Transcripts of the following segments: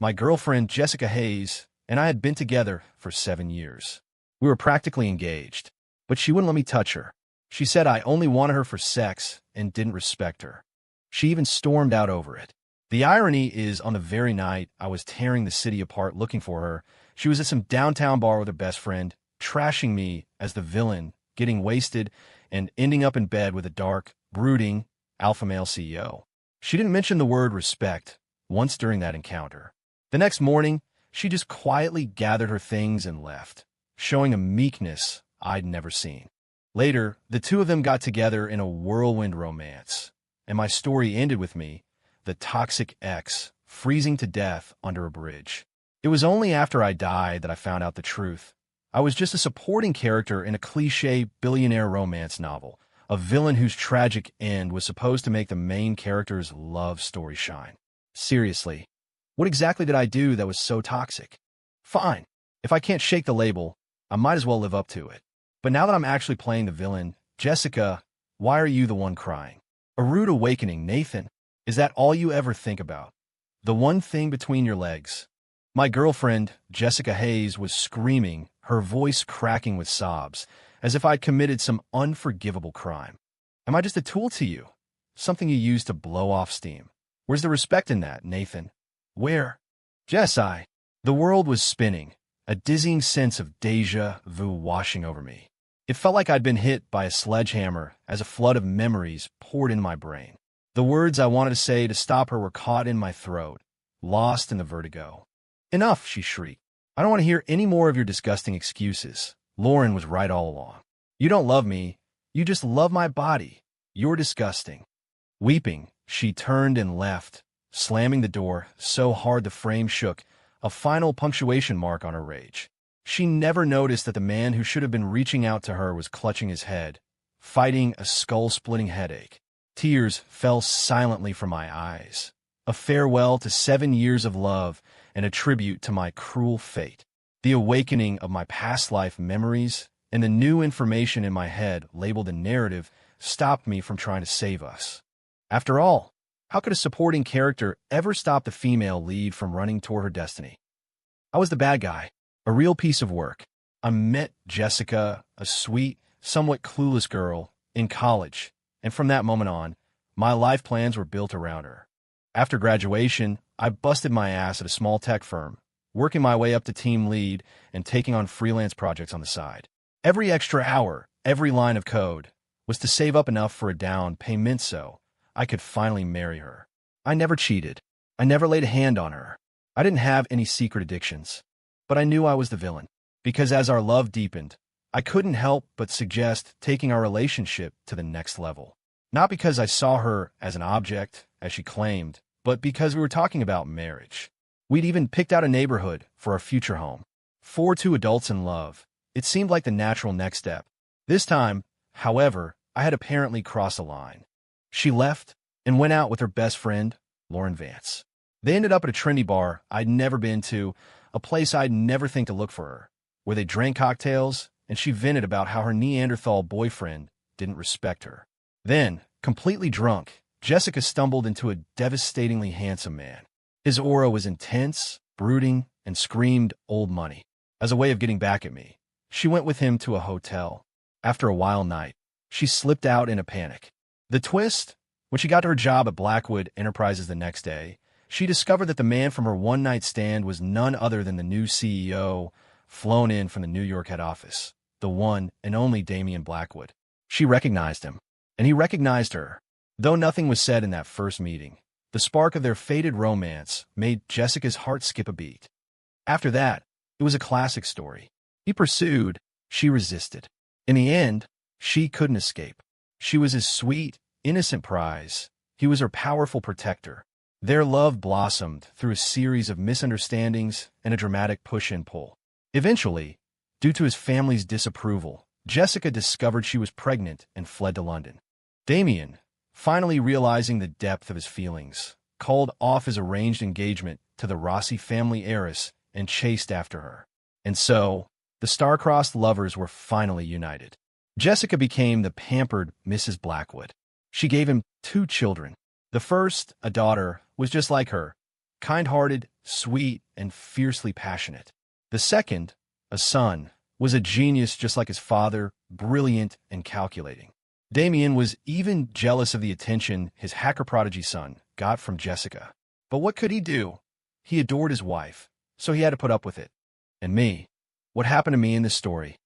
My girlfriend, Jessica Hayes, and I had been together for 7 years. We were practically engaged, but she wouldn't let me touch her. She said I only wanted her for sex and didn't respect her. She even stormed out over it. The irony is, on the very night I was tearing the city apart looking for her, she was at some downtown bar with her best friend, trashing me as the villain, getting wasted, and ending up in bed with a dark, brooding, alpha male CEO. She didn't mention the word respect once during that encounter. The next morning, she just quietly gathered her things and left, showing a meekness I'd never seen. Later, the two of them got together in a whirlwind romance, and my story ended with me, the toxic ex, freezing to death under a bridge. It was only after I died that I found out the truth. I was just a supporting character in a cliché billionaire romance novel, a villain whose tragic end was supposed to make the main character's love story shine. Seriously, what exactly did I do that was so toxic? Fine, if I can't shake the label, I might as well live up to it. But now that I'm actually playing the villain, Jessica, why are you the one crying? A rude awakening, Nathan. Is that all you ever think about? The one thing between your legs? My girlfriend, Jessica Hayes, was screaming, her voice cracking with sobs, as if I'd committed some unforgivable crime. Am I just a tool to you? Something you use to blow off steam? Where's the respect in that, Nathan? Where? Jess, The world was spinning, a dizzying sense of déjà vu washing over me. It felt like I'd been hit by a sledgehammer as a flood of memories poured into my brain. The words I wanted to say to stop her were caught in my throat, lost in the vertigo. Enough, she shrieked. I don't want to hear any more of your disgusting excuses. Lauren was right all along. You don't love me. You just love my body. You're disgusting. Weeping, she turned and left, slamming the door so hard the frame shook, a final punctuation mark on her rage. She never noticed that the man who should have been reaching out to her was clutching his head, fighting a skull-splitting headache. Tears fell silently from my eyes, a farewell to 7 years of love and a tribute to my cruel fate. The awakening of my past life memories and the new information in my head labeled a narrative stopped me from trying to save us. After all, how could a supporting character ever stop the female lead from running toward her destiny? I was the bad guy, a real piece of work. I met Jessica, a sweet, somewhat clueless girl, in college, and from that moment on, my life plans were built around her. After graduation, I busted my ass at a small tech firm, working my way up to team lead and taking on freelance projects on the side. Every extra hour, every line of code, was to save up enough for a down payment so I could finally marry her. I never cheated. I never laid a hand on her. I didn't have any secret addictions. But I knew I was the villain, because as our love deepened, I couldn't help but suggest taking our relationship to the next level. Not because I saw her as an object, as she claimed, but because we were talking about marriage. We'd even picked out a neighborhood for our future home. For two adults in love, it seemed like the natural next step. This time, however, I had apparently crossed a line. She left and went out with her best friend, Lauren Vance. They ended up at a trendy bar I'd never been to, a place I'd never think to look for her, where they drank cocktails and she vented about how her Neanderthal boyfriend didn't respect her. Then, completely drunk, Jessica stumbled into a devastatingly handsome man. His aura was intense, brooding, and screamed old money. As a way of getting back at me, she went with him to a hotel. After a wild night, she slipped out in a panic. The twist? When she got to her job at Blackwood Enterprises the next day, she discovered that the man from her one-night stand was none other than the new CEO, flown in from the New York head office, the one and only Damian Blackwood. She recognized him, and he recognized her. Though nothing was said in that first meeting, the spark of their fated romance made Jessica's heart skip a beat. After that, it was a classic story. He pursued, she resisted. In the end, she couldn't escape. She was his sweet, innocent prize. He was her powerful protector. Their love blossomed through a series of misunderstandings and a dramatic push and pull. Eventually, due to his family's disapproval, Jessica discovered she was pregnant and fled to London. Damien, finally realizing the depth of his feelings, called off his arranged engagement to the Rossi family heiress and chased after her. And so, the star-crossed lovers were finally united. Jessica became the pampered Mrs. Blackwood. She gave him 2 children. The first, a daughter, was just like her, kind-hearted sweet, and fiercely passionate. The second, a son, was a genius just like his father, brilliant and calculating. Damien was even jealous of the attention his hacker prodigy son got from Jessica. But what could he do? He adored his wife, so he had to put up with it. And me? What happened to me in this story?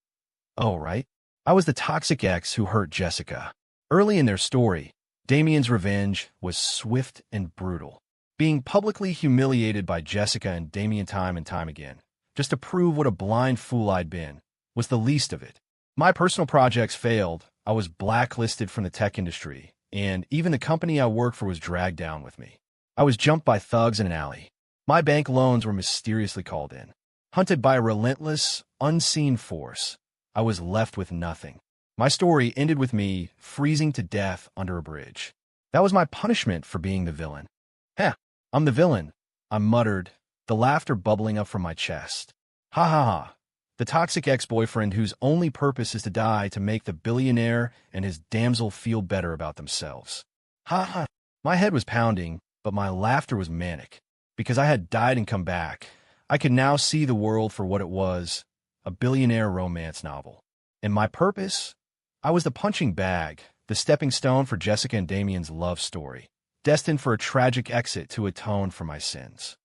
Oh, right. I was the toxic ex who hurt Jessica. Early in their story, Damien's revenge was swift and brutal, being publicly humiliated by Jessica and Damien time and time again, just to prove what a blind fool I'd been, was the least of it. My personal projects failed, I was blacklisted from the tech industry, and even the company I worked for was dragged down with me. I was jumped by thugs in an alley. My bank loans were mysteriously called in. Hunted by a relentless, unseen force, I was left with nothing. My story ended with me freezing to death under a bridge. That was my punishment for being the villain. Heh, I'm the villain, I muttered, the laughter bubbling up from my chest. Ha ha ha. The toxic ex-boyfriend whose only purpose is to die to make the billionaire and his damsel feel better about themselves. Ha ha. My head was pounding, but my laughter was manic. Because I had died and come back, I could now see the world for what it was, a billionaire romance novel. And my purpose? I was the punching bag, the stepping stone for Jessica and Damien's love story, destined for a tragic exit to atone for my sins.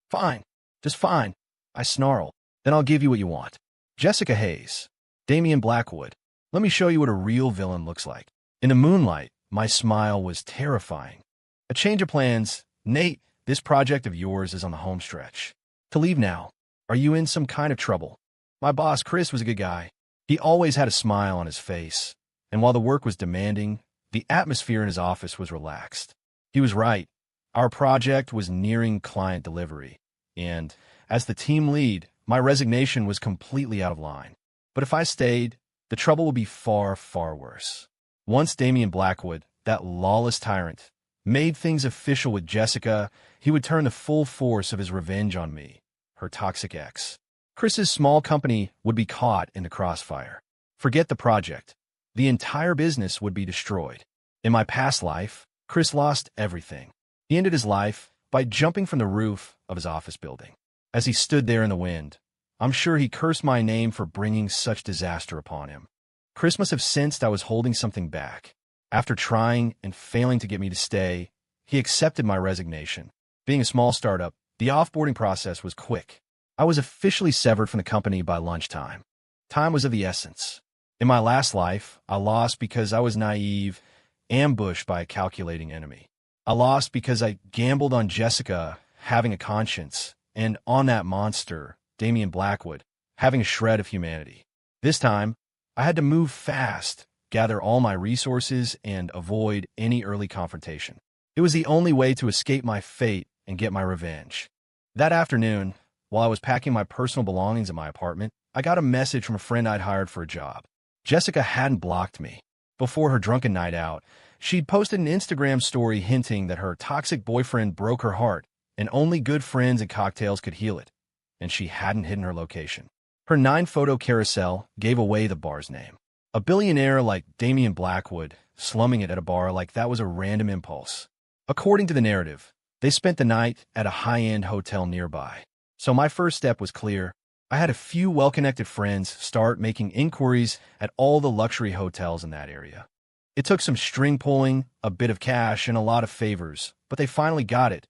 Fine, just fine, I snarled. Then I'll give you what you want. Jessica Hayes, Damien Blackwood, let me show you what a real villain looks like. In the moonlight, my smile was terrifying. A change of plans. Nate, this project of yours is on the home stretch. To leave now. Are you in some kind of trouble? My boss, Chris, was a good guy. He always had a smile on his face, and while the work was demanding, the atmosphere in his office was relaxed. He was right. Our project was nearing client delivery, and, as the team lead, my resignation was completely out of line. But if I stayed, the trouble would be far, far worse. Once Damien Blackwood, that lawless tyrant, made things official with Jessica, he would turn the full force of his revenge on me, her toxic ex. Chris's small company would be caught in the crossfire. Forget the project. The entire business would be destroyed. In my past life, Chris lost everything. He ended his life by jumping from the roof of his office building. As he stood there in the wind, I'm sure he cursed my name for bringing such disaster upon him. Chris must have sensed I was holding something back. After trying and failing to get me to stay, he accepted my resignation. Being a small startup, the offboarding process was quick. I was officially severed from the company by lunchtime. Time was of the essence. In my last life, I lost because I was naive, ambushed by a calculating enemy. I lost because I gambled on Jessica having a conscience, and on that monster, Damien Blackwood, having a shred of humanity. This time, I had to move fast, gather all my resources, and avoid any early confrontation. It was the only way to escape my fate and get my revenge. That afternoon, while I was packing my personal belongings at my apartment, I got a message from a friend I'd hired for a job. Jessica hadn't blocked me. Before her drunken night out, she'd posted an Instagram story hinting that her toxic boyfriend broke her heart and only good friends and cocktails could heal it, and she hadn't hidden her location. Her 9-photo carousel gave away the bar's name. A billionaire like Damien Blackwood slumming it at a bar like that was a random impulse. According to the narrative, they spent the night at a high-end hotel nearby. So my first step was clear. I had a few well-connected friends start making inquiries at all the luxury hotels in that area. It took some string pulling, a bit of cash, and a lot of favors, but they finally got it.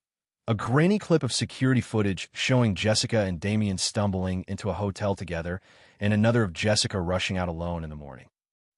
A grainy clip of security footage showing Jessica and Damien stumbling into a hotel together, and another of Jessica rushing out alone in the morning.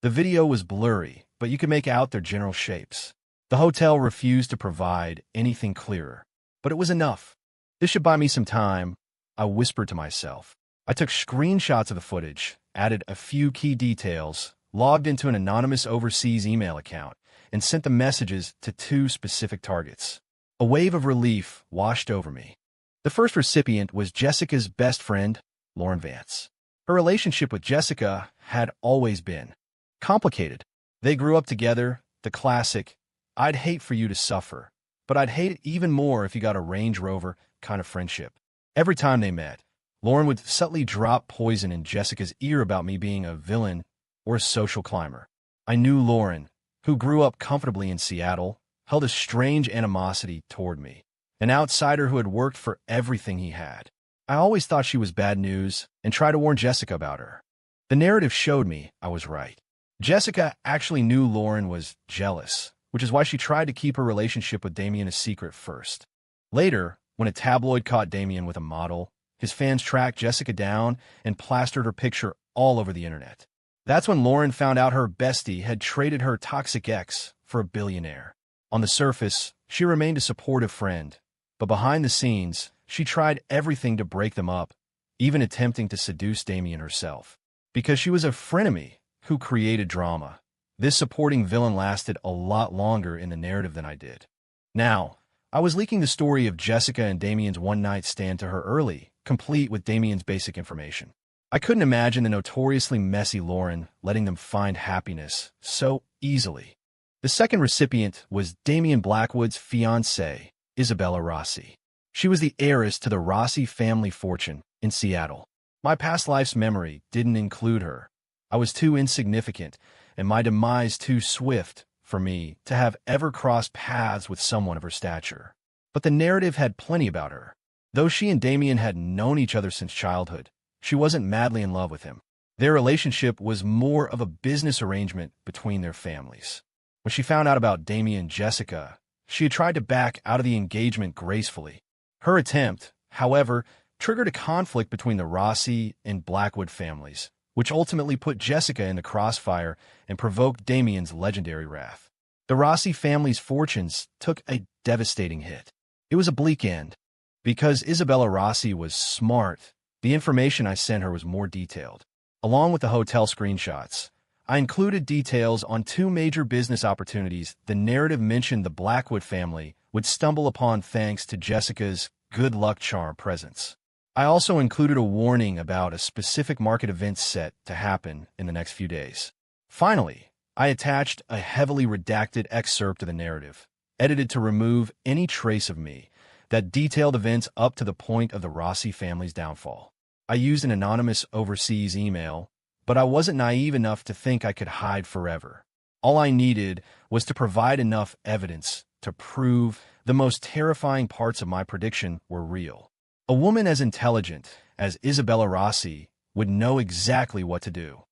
The video was blurry, but you could make out their general shapes. The hotel refused to provide anything clearer, but it was enough. This should buy me some time, I whispered to myself. I took screenshots of the footage, added a few key details, logged into an anonymous overseas email account, and sent the messages to 2 specific targets. A wave of relief washed over me. The first recipient was Jessica's best friend, Lauren Vance. Her relationship with Jessica had always been complicated. They grew up together, the classic, I'd hate for you to suffer, but I'd hate it even more if you got a Range Rover kind of friendship. Every time they met, Lauren would subtly drop poison in Jessica's ear about me being a villain or a social climber. I knew Lauren, who grew up comfortably in Seattle, held a strange animosity toward me. an outsider who had worked for everything he had. I always thought she was bad news and tried to warn Jessica about her. The narrative showed me I was right. Jessica actually knew Lauren was jealous, which is why she tried to keep her relationship with Damien a secret first. Later, when a tabloid caught Damien with a model, his fans tracked Jessica down and plastered her picture all over the internet. That's when Lauren found out her bestie had traded her toxic ex for a billionaire. On the surface, she remained a supportive friend, but behind the scenes, she tried everything to break them up, even attempting to seduce Damien herself. Because she was a frenemy who created drama, this supporting villain lasted a lot longer in the narrative than I did. Now, I was leaking the story of Jessica and Damien's one-night stand to her early, complete with Damien's basic information. I couldn't imagine the notoriously messy Lauren letting them find happiness so easily. The second recipient was Damien Blackwood's fiancée, Isabella Rossi. She was the heiress to the Rossi family fortune in Seattle. My past life's memory didn't include her. I was too insignificant, and my demise too swift for me to have ever crossed paths with someone of her stature. But the narrative had plenty about her. Though she and Damien had known each other since childhood, she wasn't madly in love with him. Their relationship was more of a business arrangement between their families. When she found out about Damien and Jessica, she had tried to back out of the engagement gracefully. Her attempt, however, triggered a conflict between the Rossi and Blackwood families, which ultimately put Jessica in the crossfire and provoked Damien's legendary wrath. The Rossi family's fortunes took a devastating hit. It was a bleak end. Because Isabella Rossi was smart, the information I sent her was more detailed. Along with the hotel screenshots, I included details on two major business opportunities the narrative mentioned the Blackwood family would stumble upon thanks to Jessica's good luck charm presence. I also included a warning about a specific market event set to happen in the next few days. Finally, I attached a heavily redacted excerpt of the narrative, edited to remove any trace of me, that detailed events up to the point of the Rossi family's downfall. I used an anonymous overseas email, but I wasn't naive enough to think I could hide forever. All I needed was to provide enough evidence to prove the most terrifying parts of my prediction were real. A woman as intelligent as Isabella Rossi would know exactly what to do.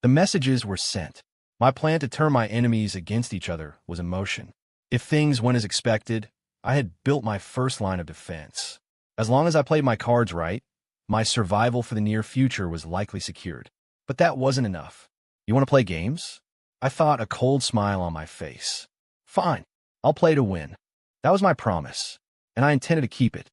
The messages were sent. My plan to turn my enemies against each other was in motion. If things went as expected, I had built my first line of defense. As long as I played my cards right, my survival for the near future was likely secured. But that wasn't enough. You want to play games? I thought, a cold smile on my face. Fine, I'll play to win. That was my promise, and I intended to keep it.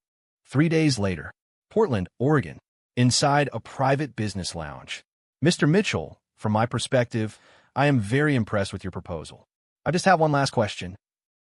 3 days later, Portland, Oregon, inside a private business lounge. Mr. Mitchell, from my perspective, I am very impressed with your proposal. I just have one last question.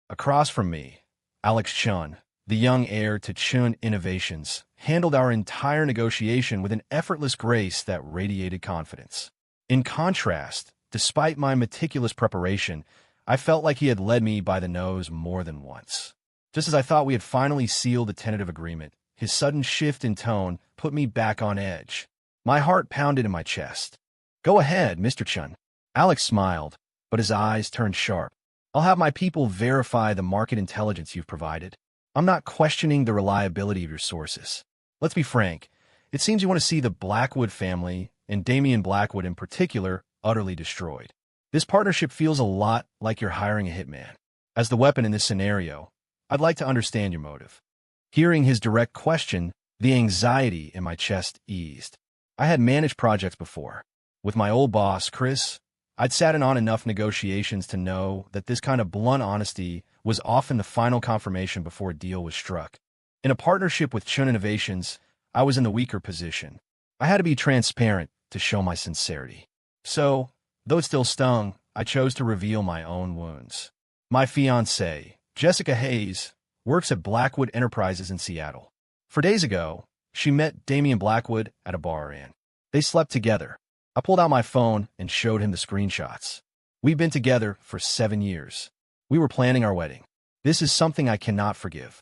Across from me, Alex Chun, the young heir to Chun Innovations, handled our entire negotiation with an effortless grace that radiated confidence. In contrast, despite my meticulous preparation, I felt like he had led me by the nose more than once. Just as I thought we had finally sealed the tentative agreement, his sudden shift in tone put me back on edge. My heart pounded in my chest. Go ahead, Mr. Chun. Alex smiled, but his eyes turned sharp. I'll have my people verify the market intelligence you've provided. I'm not questioning the reliability of your sources. Let's be frank. It seems you want to see the Blackwood family, and Damien Blackwood in particular, utterly destroyed. This partnership feels a lot like you're hiring a hitman. As the weapon in this scenario, I'd like to understand your motive. Hearing his direct question, the anxiety in my chest eased. I had managed projects before. With my old boss, Chris, I'd sat in on enough negotiations to know that this kind of blunt honesty was often the final confirmation before a deal was struck. In a partnership with Chun Innovations, I was in the weaker position. I had to be transparent to show my sincerity. So, though it still stung, I chose to reveal my own wounds. My fiancée, Jessica Hayes, works at Blackwood Enterprises in Seattle. 4 days ago, she met Damien Blackwood at a bar and they slept together. I pulled out my phone and showed him the screenshots. We've been together for 7 years. We were planning our wedding. This is something I cannot forgive.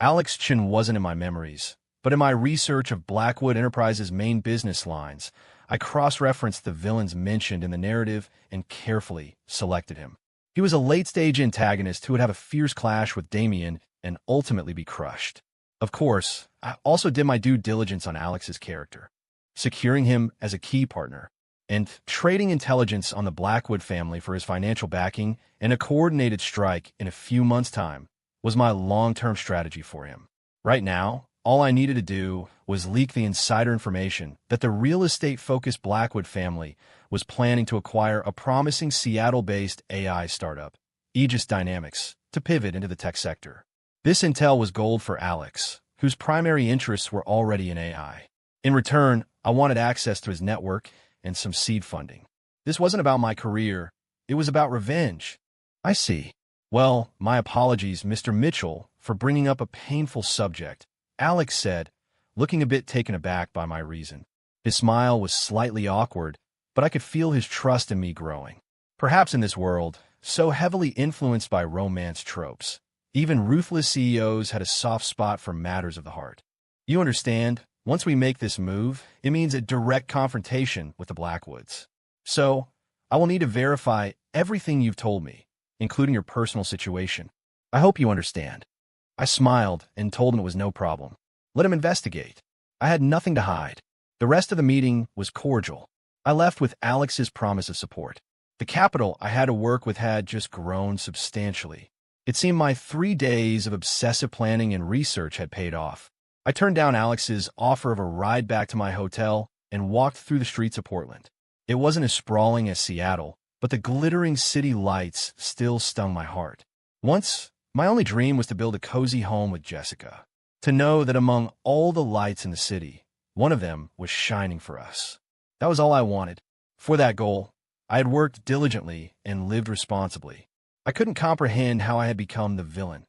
Alex Chin wasn't in my memories, but in my research of Blackwood Enterprises' main business lines, I cross-referenced the villains mentioned in the narrative and carefully selected him. He was a late-stage antagonist who would have a fierce clash with Damien and ultimately be crushed. Of course, I also did my due diligence on Alex's character, securing him as a key partner, and trading intelligence on the Blackwood family for his financial backing and a coordinated strike in a few months' time was my long-term strategy for him. Right now, all I needed to do was leak the insider information that the real estate-focused Blackwood family was planning to acquire a promising Seattle-based AI startup, Aegis Dynamics, to pivot into the tech sector. This intel was gold for Alex, whose primary interests were already in AI. In return, I wanted access to his network and some seed funding. This wasn't about my career, it was about revenge. I see. Well, my apologies, Mr. Mitchell, for bringing up a painful subject, Alex said, looking a bit taken aback by my reason. His smile was slightly awkward, but I could feel his trust in me growing. Perhaps in this world, so heavily influenced by romance tropes, even ruthless CEOs had a soft spot for matters of the heart. You understand, once we make this move, it means a direct confrontation with the Blackwoods. So, I will need to verify everything you've told me, including your personal situation. I hope you understand. I smiled and told him it was no problem. Let him investigate. I had nothing to hide. The rest of the meeting was cordial. I left with Alex's promise of support. The capital I had to work with had just grown substantially. It seemed my 3 days of obsessive planning and research had paid off. I turned down Alex's offer of a ride back to my hotel and walked through the streets of Portland. It wasn't as sprawling as Seattle, but the glittering city lights still stung my heart. Once, my only dream was to build a cozy home with Jessica. To know that among all the lights in the city, one of them was shining for us. That was all I wanted. For that goal, I had worked diligently and lived responsibly. I couldn't comprehend how I had become the villain.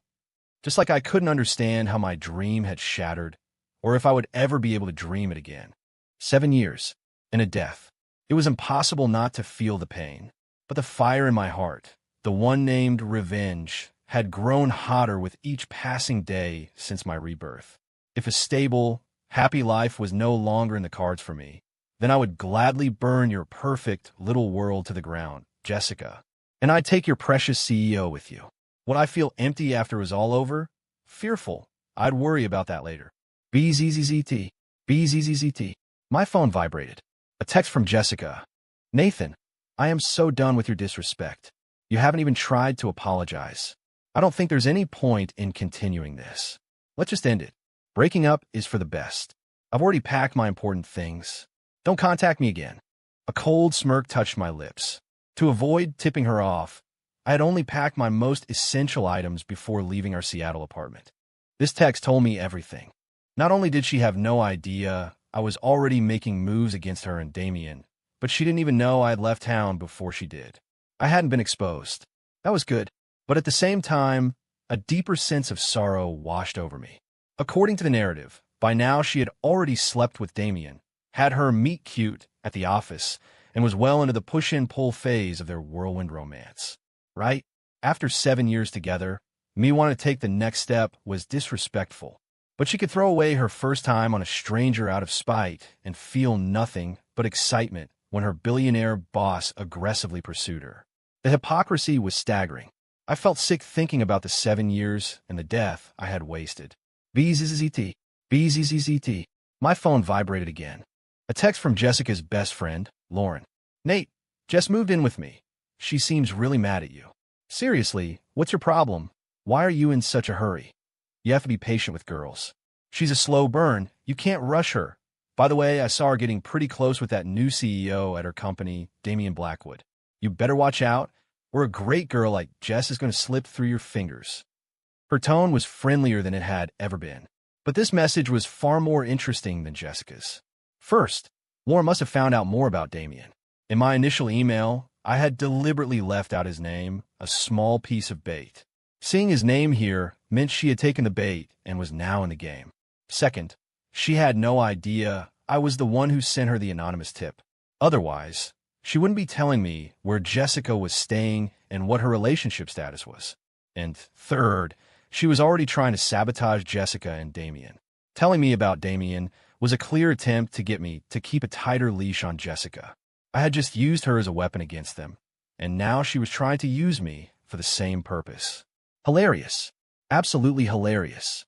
Just like I couldn't understand how my dream had shattered, or if I would ever be able to dream it again. 7 years, and a death. It was impossible not to feel the pain. But the fire in my heart, the one named revenge, had grown hotter with each passing day since my rebirth. If a stable, happy life was no longer in the cards for me, then I would gladly burn your perfect little world to the ground, Jessica. And I'd take your precious CEO with you. Would I feel empty after it was all over? Fearful. I'd worry about that later. BZZZT. BZZZT. My phone vibrated. A text from Jessica. Nathan, I am so done with your disrespect. You haven't even tried to apologize. I don't think there's any point in continuing this. Let's just end it. Breaking up is for the best. I've already packed my important things. Don't contact me again. A cold smirk touched my lips. To avoid tipping her off, I had only packed my most essential items before leaving our Seattle apartment. This text told me everything. Not only did she have no idea I was already making moves against her and Damien, but she didn't even know I had left town before she did. I hadn't been exposed. That was good. But at the same time, a deeper sense of sorrow washed over me. According to the narrative, by now she had already slept with Damien, had her meet cute at the office, and was well into the push-and-pull phase of their whirlwind romance. Right? After 7 years together, me wanting to take the next step was disrespectful. But she could throw away her first time on a stranger out of spite and feel nothing but excitement when her billionaire boss aggressively pursued her. The hypocrisy was staggering. I felt sick thinking about the 7 years and the death I had wasted. BZZZT. BZZZT. My phone vibrated again. A text from Jessica's best friend, Lauren. Nate, Jess moved in with me. She seems really mad at you. Seriously, what's your problem? Why are you in such a hurry? You have to be patient with girls. She's a slow burn. You can't rush her. By the way, I saw her getting pretty close with that new CEO at her company, Damien Blackwood. You better watch out, or a great girl like Jess is going to slip through your fingers. Her tone was friendlier than it had ever been. But this message was far more interesting than Jessica's. First, Lauren must have found out more about Damien. In my initial email, I had deliberately left out his name, a small piece of bait. Seeing his name here meant she had taken the bait and was now in the game. Second, she had no idea I was the one who sent her the anonymous tip. Otherwise, she wouldn't be telling me where Jessica was staying and what her relationship status was. And third, she was already trying to sabotage Jessica and Damien. Telling me about Damien was a clear attempt to get me to keep a tighter leash on Jessica. I had just used her as a weapon against them, and now she was trying to use me for the same purpose. Hilarious. Absolutely hilarious.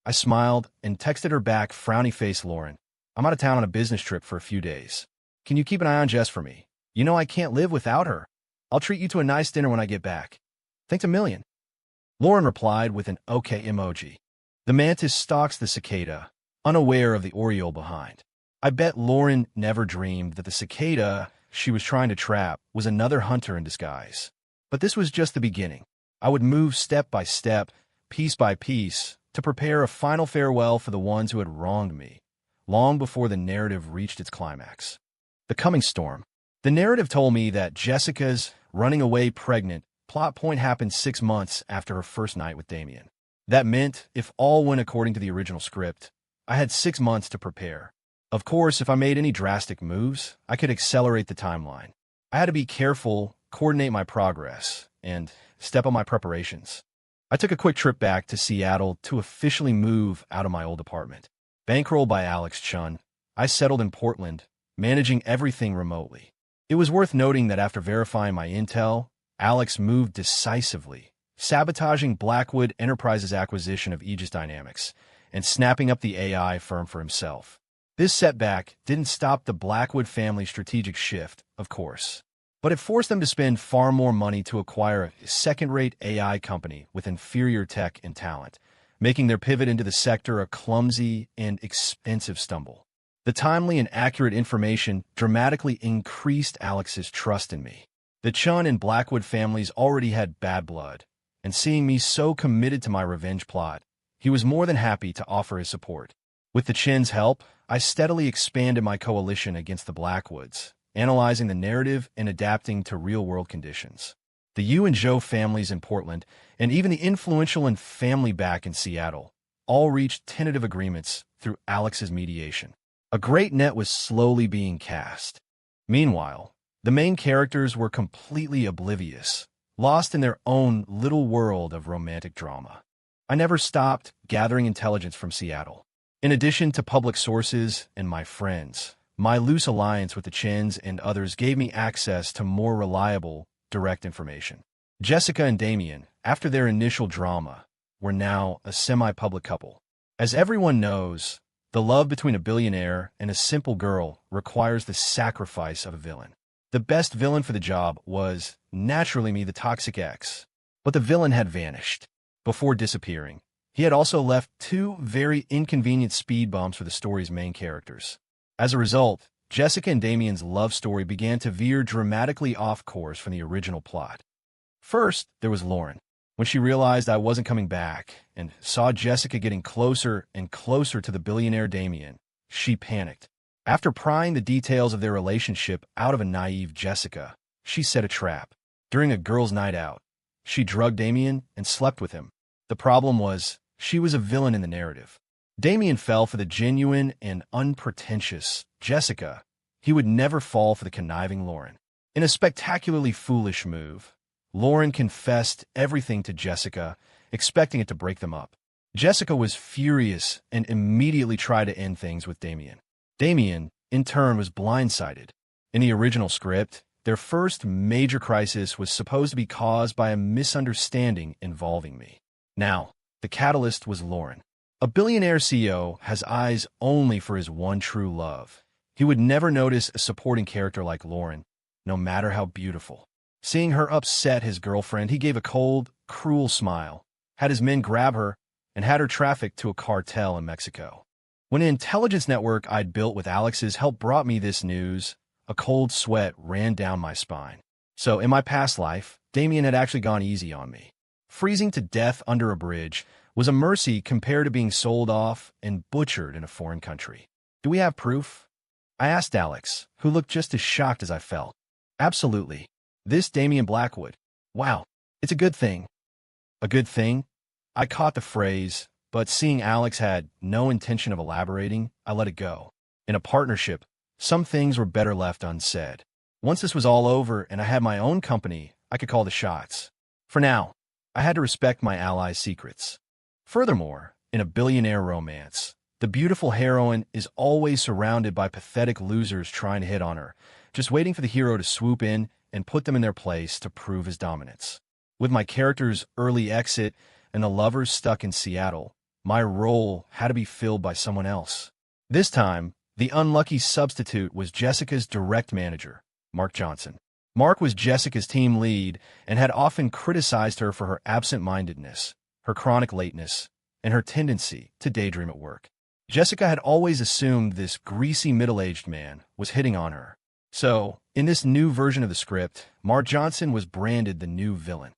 I smiled and texted her back, frowny face Lauren. I'm out of town on a business trip for a few days. Can you keep an eye on Jess for me? You know I can't live without her. I'll treat you to a nice dinner when I get back. Thanks a million. Lauren replied with an okay emoji. The mantis stalks the cicada, unaware of the oriole behind. I bet Lauren never dreamed that the cicada she was trying to trap was another hunter in disguise. But this was just the beginning. I would move step by step, piece by piece, to prepare a final farewell for the ones who had wronged me, long before the narrative reached its climax. The coming storm. The narrative told me that Jessica's running away pregnant plot point happened 6 months after her first night with Damien. That meant, if all went according to the original script, I had 6 months to prepare. Of course, if I made any drastic moves, I could accelerate the timeline. I had to be careful, coordinate my progress, and step on my preparations. I took a quick trip back to Seattle to officially move out of my old apartment. Bankrolled by Alex Chun, I settled in Portland, managing everything remotely. It was worth noting that after verifying my intel, Alex moved decisively, sabotaging Blackwood Enterprises' acquisition of Aegis Dynamics and snapping up the AI firm for himself. This setback didn't stop the Blackwood family strategic shift, of course, but it forced them to spend far more money to acquire a second-rate AI company with inferior tech and talent, making their pivot into the sector a clumsy and expensive stumble. The timely and accurate information dramatically increased Alex's trust in me. The Chun and Blackwood families already had bad blood, and seeing me so committed to my revenge plot, he was more than happy to offer his support. With the Chin's help, I steadily expanded my coalition against the Blackwoods, analyzing the narrative and adapting to real-world conditions. The Yu and Zhou families in Portland, and even the influential and family back in Seattle, all reached tentative agreements through Alex's mediation. A great net was slowly being cast. Meanwhile, the main characters were completely oblivious, lost in their own little world of romantic drama. I never stopped gathering intelligence from Seattle. In addition to public sources and my friends, my loose alliance with the Chins and others gave me access to more reliable, direct information. Jessica and Damien, after their initial drama, were now a semi-public couple. As everyone knows, the love between a billionaire and a simple girl requires the sacrifice of a villain. The best villain for the job was, naturally me, the toxic ex. But the villain had vanished. Before disappearing, he had also left 2 very inconvenient speed bumps for the story's main characters. As a result, Jessica and Damien's love story began to veer dramatically off course from the original plot. First, there was Lauren. When she realized I wasn't coming back and saw Jessica getting closer and closer to the billionaire Damien, she panicked. After prying the details of their relationship out of a naive Jessica, she set a trap. During a girls' night out, she drugged Damien and slept with him. The problem was, she was a villain in the narrative. Damien fell for the genuine and unpretentious Jessica. He would never fall for the conniving Lauren. In a spectacularly foolish move, Lauren confessed everything to Jessica, expecting it to break them up. Jessica was furious and immediately tried to end things with Damien. Damien, in turn, was blindsided. In the original script, their first major crisis was supposed to be caused by a misunderstanding involving me. Now, the catalyst was Lauren. A billionaire CEO has eyes only for his one true love. He would never notice a supporting character like Lauren, no matter how beautiful. Seeing her upset his girlfriend, he gave a cold, cruel smile, had his men grab her, and had her trafficked to a cartel in Mexico. When an intelligence network I'd built with Alex's help brought me this news, a cold sweat ran down my spine. So, in my past life, Damien had actually gone easy on me. Freezing to death under a bridge was a mercy compared to being sold off and butchered in a foreign country. Do we have proof? I asked Alex, who looked just as shocked as I felt. Absolutely. This Damien Blackwood. Wow, it's a good thing. A good thing? I caught the phrase, but seeing Alex had no intention of elaborating, I let it go. In a partnership, some things were better left unsaid. Once this was all over and I had my own company, I could call the shots. For now, I had to respect my allies' secrets. Furthermore, in a billionaire romance, the beautiful heroine is always surrounded by pathetic losers trying to hit on her, just waiting for the hero to swoop in and put them in their place to prove his dominance. With my character's early exit, and the lovers stuck in Seattle, my role had to be filled by someone else. This time, the unlucky substitute was Jessica's direct manager, Mark Johnson. Mark was Jessica's team lead and had often criticized her for her absent-mindedness, her chronic lateness, and her tendency to daydream at work. Jessica had always assumed this greasy middle-aged man was hitting on her. So, in this new version of the script, Mark Johnson was branded the new villain.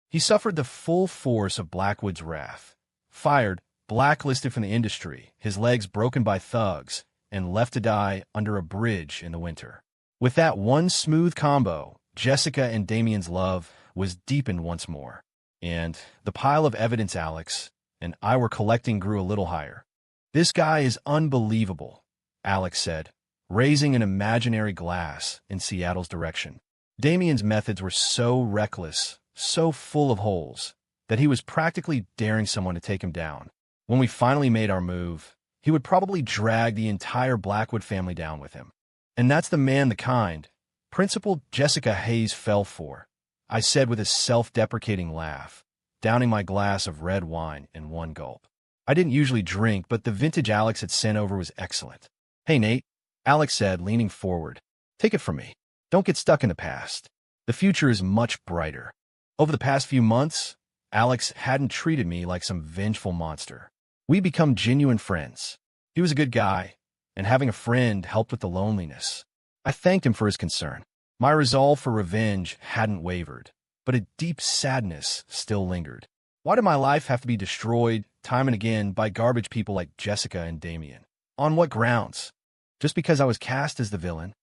He suffered the full force of Blackwood's wrath. Fired, blacklisted from the industry, his legs broken by thugs, and left to die under a bridge in the winter. With that one smooth combo, Jessica and Damien's love was deepened once more. And the pile of evidence Alex and I were collecting grew a little higher. "This guy is unbelievable," Alex said, raising an imaginary glass in Seattle's direction. Damien's methods were so reckless, so full of holes, that he was practically daring someone to take him down. When we finally made our move, he would probably drag the entire Blackwood family down with him. "And that's the man, the kind Principal Jessica Hayes fell for," I said with a self-deprecating laugh, downing my glass of red wine in one gulp. I didn't usually drink, but the vintage Alex had sent over was excellent. "Hey, Nate," Alex said, leaning forward. "Take it from me. Don't get stuck in the past. The future is much brighter." Over the past few months, Alex hadn't treated me like some vengeful monster. We'd become genuine friends. He was a good guy, and having a friend helped with the loneliness. I thanked him for his concern. My resolve for revenge hadn't wavered, but a deep sadness still lingered. Why did my life have to be destroyed time and again by garbage people like Jessica and Damien? On what grounds? Just because I was cast as the villain?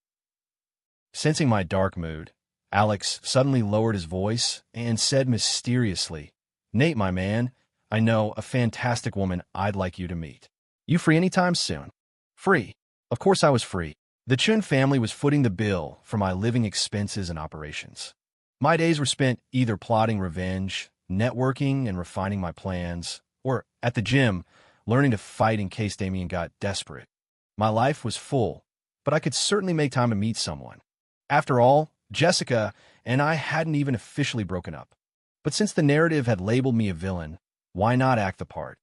Sensing my dark mood, Alex suddenly lowered his voice and said mysteriously, "Nate, my man, I know a fantastic woman I'd like you to meet. You free anytime soon?" Free. Of course I was free. The Chun family was footing the bill for my living expenses and operations. My days were spent either plotting revenge, networking and refining my plans, or at the gym, learning to fight in case Damien got desperate. My life was full, but I could certainly make time to meet someone. After all, Jessica and I hadn't even officially broken up. But since the narrative had labeled me a villain, why not act the part?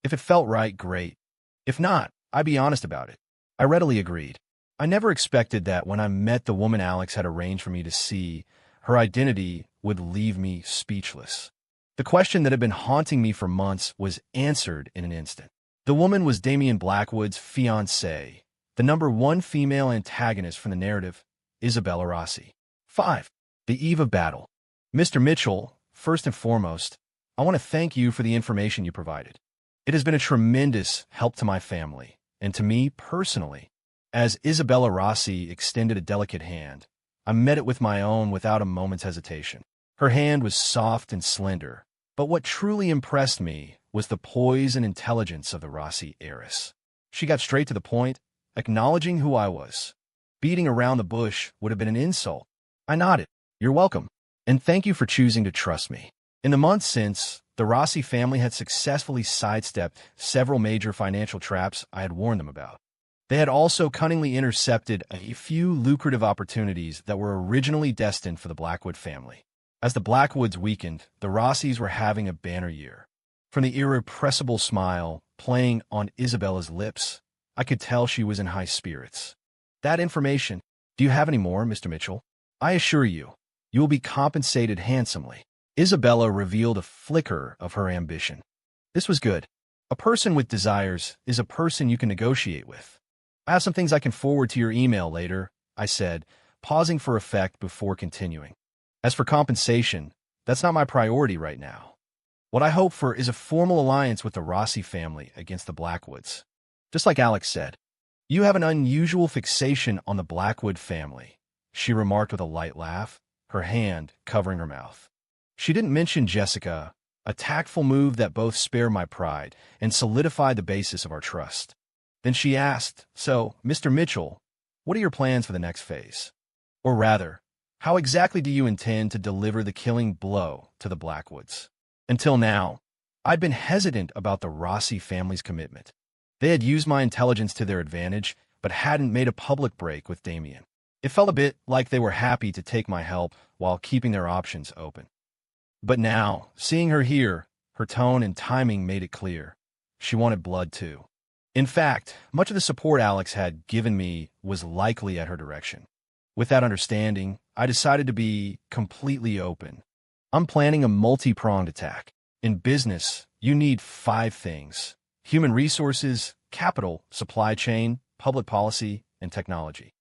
If it felt right, great. If not, I'd be honest about it. I readily agreed. I never expected that when I met the woman Alex had arranged for me to see, her identity would leave me speechless. The question that had been haunting me for months was answered in an instant. The woman was Damien Blackwood's fiancée, the #1 female antagonist from the narrative, Isabella Rossi. 5. The eve of battle. Mr. Mitchell, first and foremost, I want to thank you for the information you provided. It has been a tremendous help to my family, and to me personally. As Isabella Rossi extended a delicate hand, I met it with my own without a moment's hesitation. Her hand was soft and slender, but what truly impressed me was the poise and intelligence of the Rossi heiress. She got straight to the point, acknowledging who I was. Beating around the bush would have been an insult. I nodded. "You're welcome, and thank you for choosing to trust me." In the months since, the Rossi family had successfully sidestepped several major financial traps I had warned them about. They had also cunningly intercepted a few lucrative opportunities that were originally destined for the Blackwood family. As the Blackwoods weakened, the Rossis were having a banner year. From the irrepressible smile playing on Isabella's lips, I could tell she was in high spirits. "That information, do you have any more, Mr. Mitchell? I assure you, you will be compensated handsomely." Isabella revealed a flicker of her ambition. This was good. A person with desires is a person you can negotiate with. "I have some things I can forward to your email later," I said, pausing for effect before continuing. "As for compensation, that's not my priority right now. What I hope for is a formal alliance with the Rossi family against the Blackwoods. Just like Alex said, you have an unusual fixation on the Blackwood family," she remarked with a light laugh, her hand covering her mouth. She didn't mention Jessica, a tactful move that both spared my pride and solidified the basis of our trust. Then she asked, "So, Mr. Mitchell, what are your plans for the next phase? Or rather, how exactly do you intend to deliver the killing blow to the Blackwoods?" Until now, I'd been hesitant about the Rossi family's commitment. They had used my intelligence to their advantage, but hadn't made a public break with Damien. It felt a bit like they were happy to take my help while keeping their options open. But now, seeing her here, her tone and timing made it clear. She wanted blood too. In fact, much of the support Alex had given me was likely at her direction. With that understanding, I decided to be completely open. I'm planning a multi-pronged attack. In business, you need 5 things: human resources, capital, supply chain, public policy, and technology.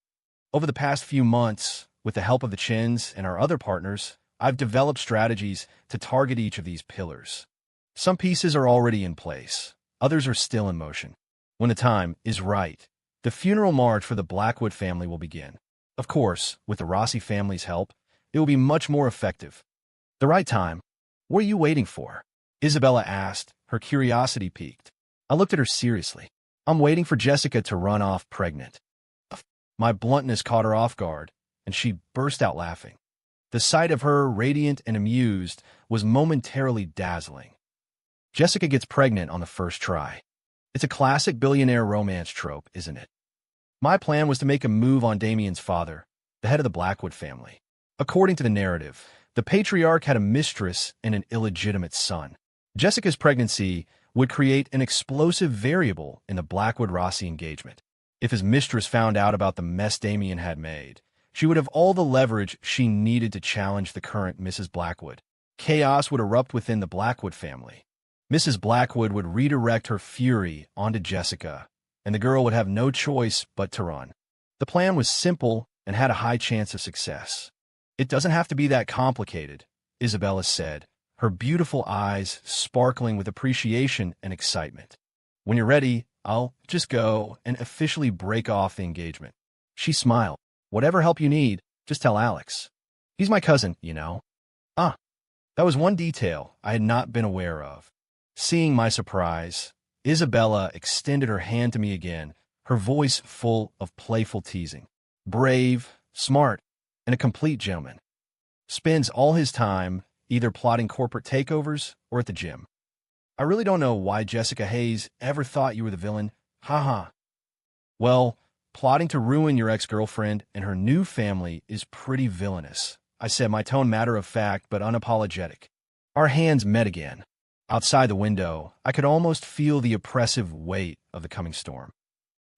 Over the past few months, with the help of the Chins and our other partners, I've developed strategies to target each of these pillars. Some pieces are already in place. Others are still in motion. When the time is right, the funeral march for the Blackwood family will begin. Of course, with the Rossi family's help, it will be much more effective. The right time? What are you waiting for? Isabella asked, her curiosity piqued. I looked at her seriously. I'm waiting for Jessica to run off pregnant. My bluntness caught her off guard, and she burst out laughing. The sight of her, radiant and amused, was momentarily dazzling. Jessica gets pregnant on the first try. It's a classic billionaire romance trope, isn't it? My plan was to make a move on Damien's father, the head of the Blackwood family. According to the narrative, the patriarch had a mistress and an illegitimate son. Jessica's pregnancy would create an explosive variable in the Blackwood-Rossi engagement. If his mistress found out about the mess Damien had made, she would have all the leverage she needed to challenge the current Mrs. Blackwood. Chaos would erupt within the Blackwood family. Mrs. Blackwood would redirect her fury onto Jessica, and the girl would have no choice but to run. The plan was simple and had a high chance of success. It doesn't have to be that complicated, Isabella said, her beautiful eyes sparkling with appreciation and excitement. When you're ready, I'll just go and officially break off the engagement. She smiled. Whatever help you need, just tell Alex. He's my cousin, you know. That was one detail I had not been aware of. Seeing my surprise, Isabella extended her hand to me again, her voice full of playful teasing. Brave, smart, and a complete gentleman. Spends all his time either plotting corporate takeovers or at the gym. I really don't know why Jessica Hayes ever thought you were the villain. Haha. Well, plotting to ruin your ex-girlfriend and her new family is pretty villainous, I said, my tone matter-of-fact but unapologetic. Our hands met again. Outside the window, I could almost feel the oppressive weight of the coming storm.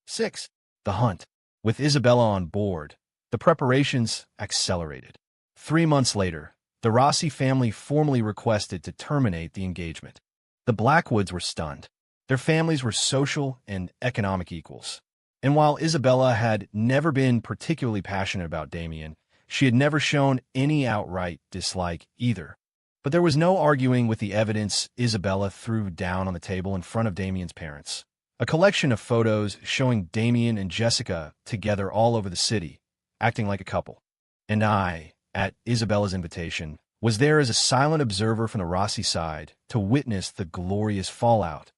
6. The hunt. With Isabella on board, the preparations accelerated. 3 months later, the Rossi family formally requested to terminate the engagement. The Blackwoods were stunned. Their families were social and economic equals. And while Isabella had never been particularly passionate about Damien, she had never shown any outright dislike either. But there was no arguing with the evidence Isabella threw down on the table in front of Damien's parents. A collection of photos showing Damien and Jessica together all over the city, acting like a couple. And I, at Isabella's invitation, was there as a silent observer from the Rossi side to witness the glorious fallout.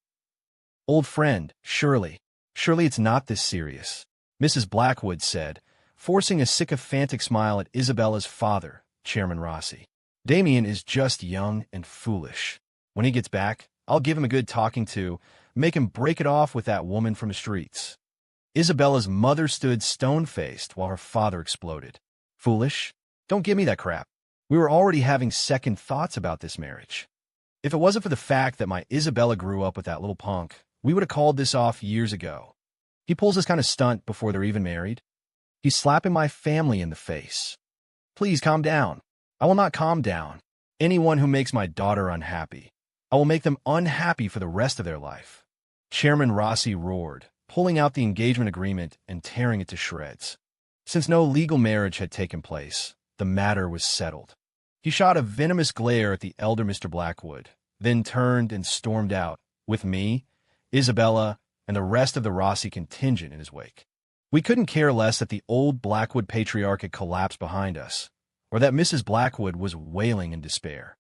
Old friend, surely it's not this serious, Mrs. Blackwood said, forcing a sycophantic smile at Isabella's father, Chairman Rossi. Damien is just young and foolish. When he gets back, I'll give him a good talking to, make him break it off with that woman from the streets. Isabella's mother stood stone-faced while her father exploded. Foolish? Don't give me that crap. We were already having second thoughts about this marriage. If it wasn't for the fact that my Isabella grew up with that little punk, we would have called this off years ago. He pulls this kind of stunt before they're even married. He's slapping my family in the face. Please calm down. I will not calm down. Anyone who makes my daughter unhappy, I will make them unhappy for the rest of their life. Chairman Rossi roared, pulling out the engagement agreement and tearing it to shreds. Since no legal marriage had taken place, the matter was settled. He shot a venomous glare at the elder Mr. Blackwood, then turned and stormed out, with me, Isabella, and the rest of the Rossi contingent in his wake. We couldn't care less that the old Blackwood patriarch had collapsed behind us, or that Mrs. Blackwood was wailing in despair.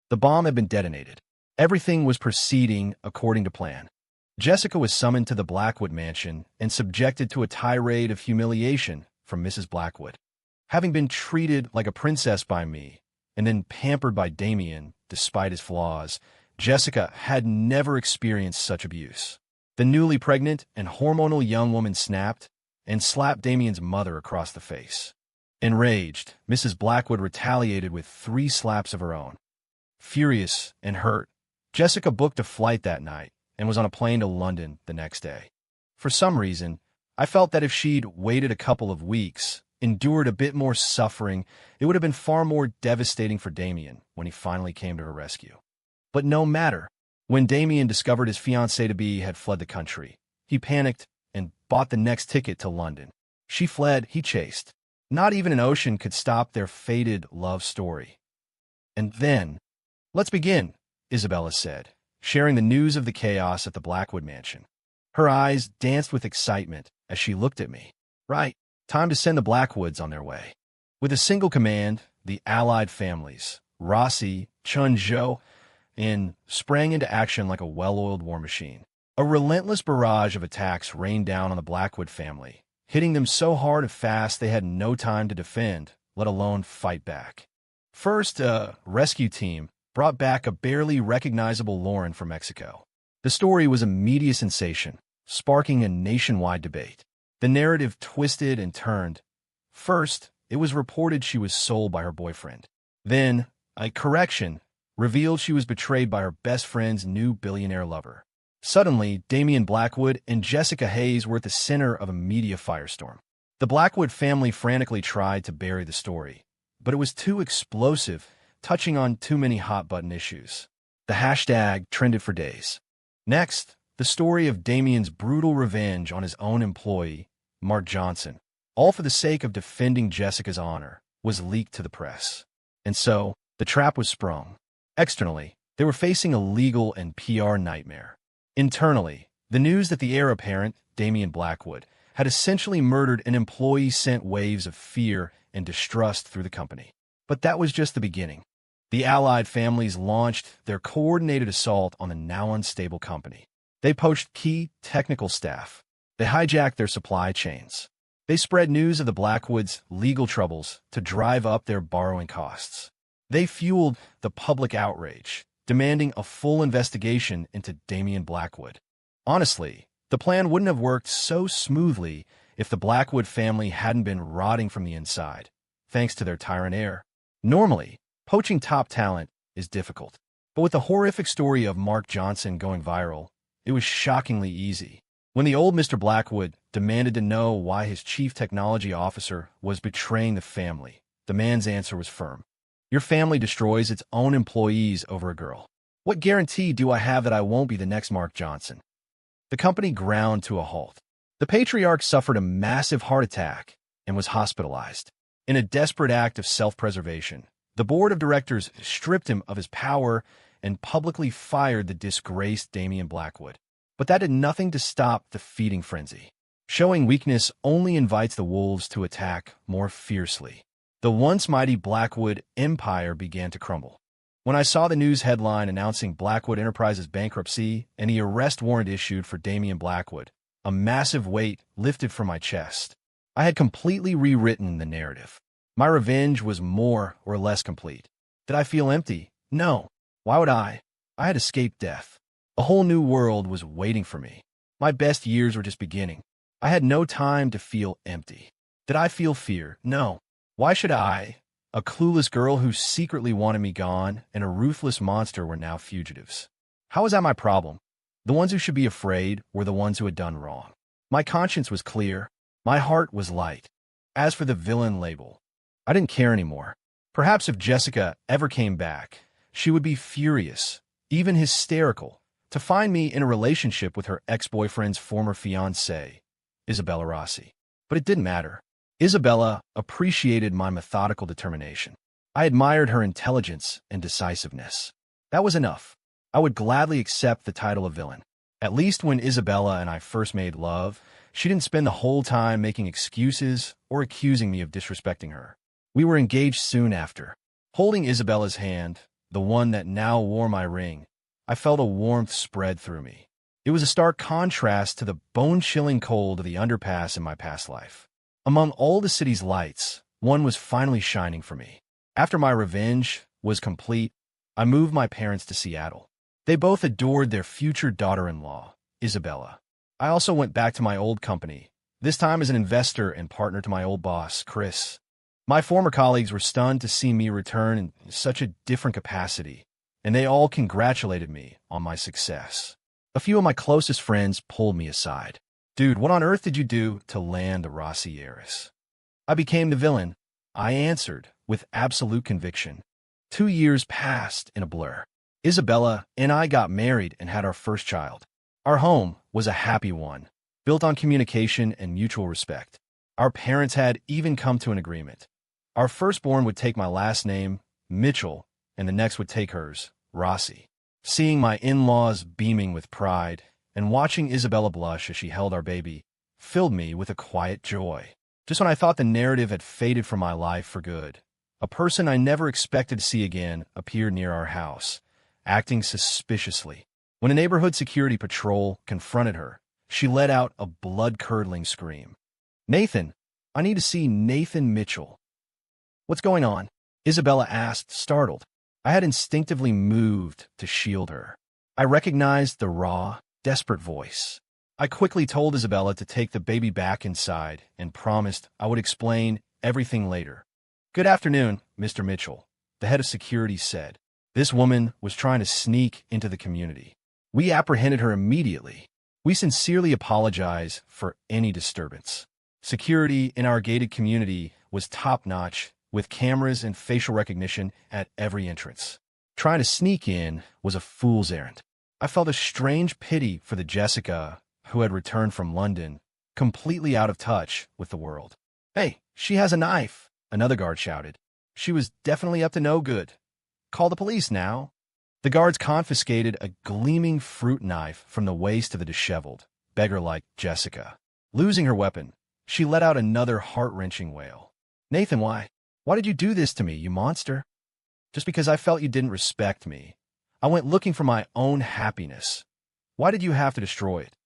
The bomb had been detonated. Everything was proceeding according to plan. Jessica was summoned to the Blackwood mansion and subjected to a tirade of humiliation from Mrs. Blackwood. Having been treated like a princess by me, and then pampered by Damien, despite his flaws, Jessica had never experienced such abuse. The newly pregnant and hormonal young woman snapped and slapped Damien's mother across the face. Enraged, Mrs. Blackwood retaliated with 3 slaps of her own. Furious and hurt, Jessica booked a flight that night and was on a plane to London the next day. For some reason, I felt that if she'd waited a couple of weeks, endured a bit more suffering, it would have been far more devastating for Damien when he finally came to her rescue. But no matter. When Damien discovered his fiancée-to-be had fled the country, he panicked and bought the next ticket to London. She fled, he chased. Not even an ocean could stop their fated love story. And then, "Let's begin," Isabella said, sharing the news of the chaos at the Blackwood mansion. Her eyes danced with excitement as she looked at me. "Right, time to send the Blackwoods on their way." With a single command, the allied families, Rossi, Chun-Jo, and sprang into action like a well-oiled war machine. A relentless barrage of attacks rained down on the Blackwood family, hitting them so hard and fast they had no time to defend, let alone fight back. First, a rescue team brought back a barely recognizable Lauren from Mexico. The story was a media sensation, sparking a nationwide debate. The narrative twisted and turned. First, it was reported she was sold by her boyfriend. Then, a correction revealed she was betrayed by her best friend's new billionaire lover. Suddenly, Damien Blackwood and Jessica Hayes were at the center of a media firestorm. The Blackwood family frantically tried to bury the story, but it was too explosive, touching on too many hot-button issues. The hashtag trended for days. Next, the story of Damien's brutal revenge on his own employee, Mark Johnson, all for the sake of defending Jessica's honor, was leaked to the press. And so, the trap was sprung. Externally, they were facing a legal and PR nightmare. Internally, the news that the heir apparent, Damien Blackwood, had essentially murdered an employee sent waves of fear and distrust through the company. But that was just the beginning. The allied families launched their coordinated assault on the now unstable company. They poached key technical staff. They hijacked their supply chains. They spread news of the Blackwoods' legal troubles to drive up their borrowing costs. They fueled the public outrage, demanding a full investigation into Damien Blackwood. Honestly, the plan wouldn't have worked so smoothly if the Blackwood family hadn't been rotting from the inside, thanks to their tyrant heir. Normally, poaching top talent is difficult, but with the horrific story of Mark Johnson going viral, it was shockingly easy. When the old Mr. Blackwood demanded to know why his chief technology officer was betraying the family, the man's answer was firm. "Your family destroys its own employees over a girl. What guarantee do I have that I won't be the next Mark Johnson?" The company ground to a halt. The patriarch suffered a massive heart attack and was hospitalized. In a desperate act of self-preservation, the board of directors stripped him of his power and publicly fired the disgraced Damien Blackwood. But that did nothing to stop the feeding frenzy. Showing weakness only invites the wolves to attack more fiercely. The once mighty Blackwood empire began to crumble. When I saw the news headline announcing Blackwood Enterprises' bankruptcy and the arrest warrant issued for Damien Blackwood, a massive weight lifted from my chest. I had completely rewritten the narrative. My revenge was more or less complete. Did I feel empty? No. Why would I? I had escaped death. A whole new world was waiting for me. My best years were just beginning. I had no time to feel empty. Did I feel fear? No. Why should I? A clueless girl who secretly wanted me gone and a ruthless monster were now fugitives. How was that my problem? The ones who should be afraid were the ones who had done wrong. My conscience was clear. My heart was light. As for the villain label, I didn't care anymore. Perhaps if Jessica ever came back, she would be furious, even hysterical, to find me in a relationship with her ex-boyfriend's former fiancée, Isabella Rossi. But it didn't matter. Isabella appreciated my methodical determination. I admired her intelligence and decisiveness. That was enough. I would gladly accept the title of villain. At least when Isabella and I first made love, she didn't spend the whole time making excuses or accusing me of disrespecting her. We were engaged soon after. Holding Isabella's hand, the one that now wore my ring, I felt a warmth spread through me. It was a stark contrast to the bone-chilling cold of the underpass in my past life. Among all the city's lights, one was finally shining for me. After my revenge was complete, I moved my parents to Seattle. They both adored their future daughter-in-law, Isabella. I also went back to my old company, this time as an investor and partner to my old boss, Chris. My former colleagues were stunned to see me return in such a different capacity, and they all congratulated me on my success. A few of my closest friends pulled me aside. Dude, what on earth did you do to land the Rossi heiress? I became the villain, I answered with absolute conviction. 2 years passed in a blur. Isabella and I got married and had our first child. Our home was a happy one, built on communication and mutual respect. Our parents had even come to an agreement. Our firstborn would take my last name, Mitchell, and the next would take hers, Rossi. Seeing my in-laws beaming with pride and watching Isabella blush as she held our baby filled me with a quiet joy. Just when I thought the narrative had faded from my life for good, a person I never expected to see again appeared near our house, acting suspiciously. When a neighborhood security patrol confronted her, she let out a blood-curdling scream. "Nathan, I need to see Nathan Mitchell." "What's going on?" Isabella asked, startled. I had instinctively moved to shield her. I recognized the raw, desperate voice. I quickly told Isabella to take the baby back inside and promised I would explain everything later. "Good afternoon, Mr. Mitchell," the head of security said. This woman was trying to sneak into the community. We apprehended her immediately. We sincerely apologize for any disturbance. Security in our gated community was top-notch, with cameras and facial recognition at every entrance. Trying to sneak in was a fool's errand. I felt a strange pity for the Jessica who had returned from London, completely out of touch with the world. "Hey, she has a knife," another guard shouted. "She was definitely up to no good. Call the police now." The guards confiscated a gleaming fruit knife from the waist of the disheveled, beggar-like Jessica. Losing her weapon, she let out another heart-wrenching wail. "Nathan, why did you do this to me, you monster?" "Just because I felt you didn't respect me. I went looking for my own happiness. Why did you have to destroy it?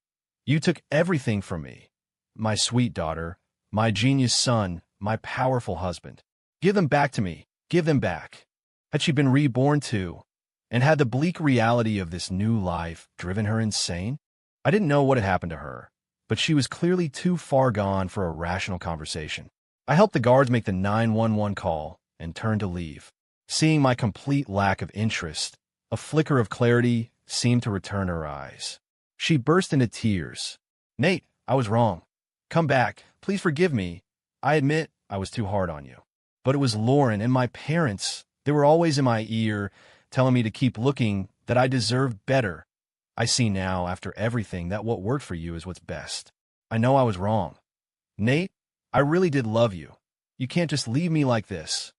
You took everything from me. My sweet daughter, my genius son, my powerful husband. Give them back to me. Give them back." Had she been reborn too? And had the bleak reality of this new life driven her insane? I didn't know what had happened to her, but she was clearly too far gone for a rational conversation. I helped the guards make the 911 call and turned to leave. Seeing my complete lack of interest, a flicker of clarity seemed to return her eyes. She burst into tears. "Nate, I was wrong. Come back. Please forgive me. I admit I was too hard on you." But it was Lauren and my parents. They were always in my ear, telling me to keep looking, that I deserved better. I see now, after everything, that what worked for you is what's best. I know I was wrong. Nate, I really did love you. You can't just leave me like this.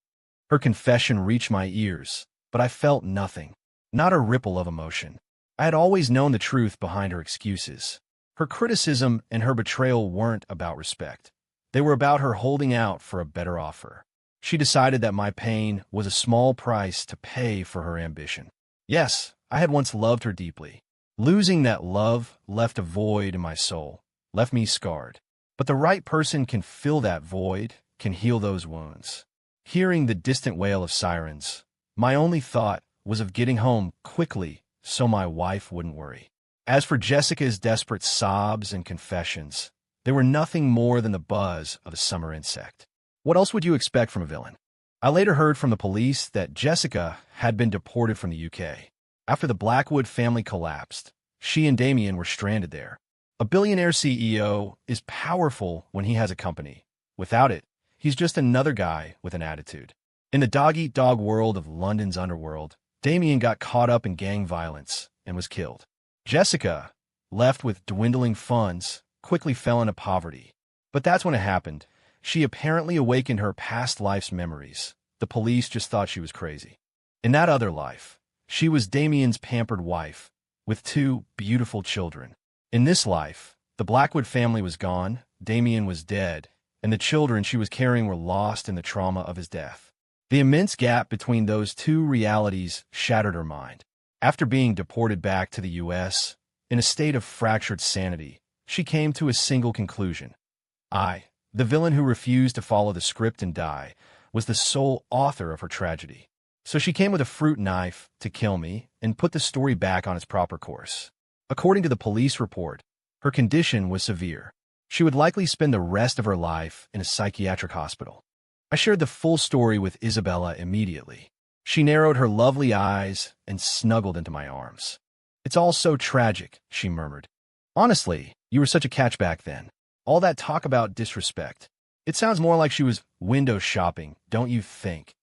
Her confession reached my ears, but I felt nothing. Not a ripple of emotion. I had always known the truth behind her excuses. Her criticism and her betrayal weren't about respect. They were about her holding out for a better offer. She decided that my pain was a small price to pay for her ambition. Yes, I had once loved her deeply. Losing that love left a void in my soul, left me scarred. But the right person can fill that void, can heal those wounds. Hearing the distant wail of sirens, my only thought was of getting home quickly so my wife wouldn't worry. As for Jessica's desperate sobs and confessions, they were nothing more than the buzz of a summer insect. What else would you expect from a villain? I later heard from the police that Jessica had been deported from the UK. After the Blackwood family collapsed, she and Damien were stranded there. A billionaire CEO is powerful when he has a company. Without it, he's just another guy with an attitude. In the dog-eat-dog world of London's underworld, Damien got caught up in gang violence and was killed. Jessica, left with dwindling funds, quickly fell into poverty. But that's when it happened. She apparently awakened her past life's memories. The police just thought she was crazy. In that other life, she was Damien's pampered wife, with 2 beautiful children. In this life, the Blackwood family was gone, Damien was dead, and the children she was carrying were lost in the trauma of his death. The immense gap between those 2 realities shattered her mind. After being deported back to the U.S., in a state of fractured sanity, she came to a single conclusion. The villain who refused to follow the script and die, was the sole author of her tragedy. So she came with a fruit knife to kill me and put the story back on its proper course. According to the police report, her condition was severe. She would likely spend the rest of her life in a psychiatric hospital. I shared the full story with Isabella immediately. She narrowed her lovely eyes and snuggled into my arms. "It's all so tragic," she murmured. "Honestly, you were such a catch back then. All that talk about disrespect. It sounds more like she was window shopping, don't you think?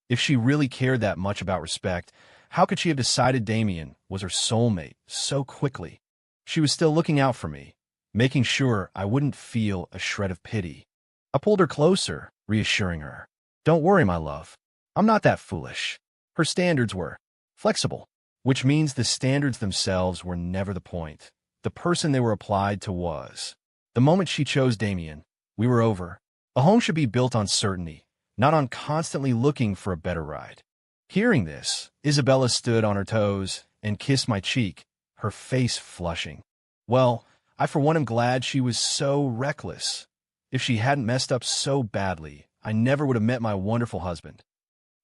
If she really cared that much about respect, how could she have decided Damien was her soulmate so quickly? She was still looking out for me, making sure I wouldn't feel a shred of pity." I pulled her closer, reassuring her. "Don't worry, my love. I'm not that foolish." Her standards were flexible, which means the standards themselves were never the point. The person they were applied to was. The moment she chose Damien, we were over. A home should be built on certainty, not on constantly looking for a better ride. Hearing this, Isabella stood on her toes and kissed my cheek, her face flushing. Well, I for one am glad she was so reckless. If she hadn't messed up so badly, I never would have met my wonderful husband.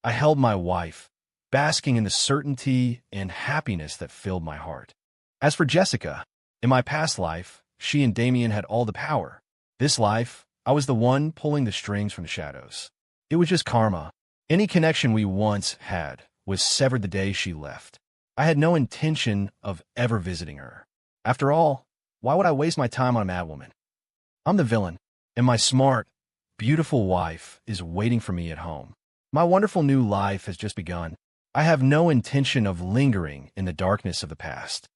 I held my wife, basking in the certainty and happiness that filled my heart. As for Jessica, in my past life, she and Damien had all the power. This life, I was the one pulling the strings from the shadows. It was just karma. Any connection we once had was severed the day she left. I had no intention of ever visiting her. After all, why would I waste my time on a madwoman? I'm the villain, and my smart, beautiful wife is waiting for me at home. My wonderful new life has just begun. I have no intention of lingering in the darkness of the past.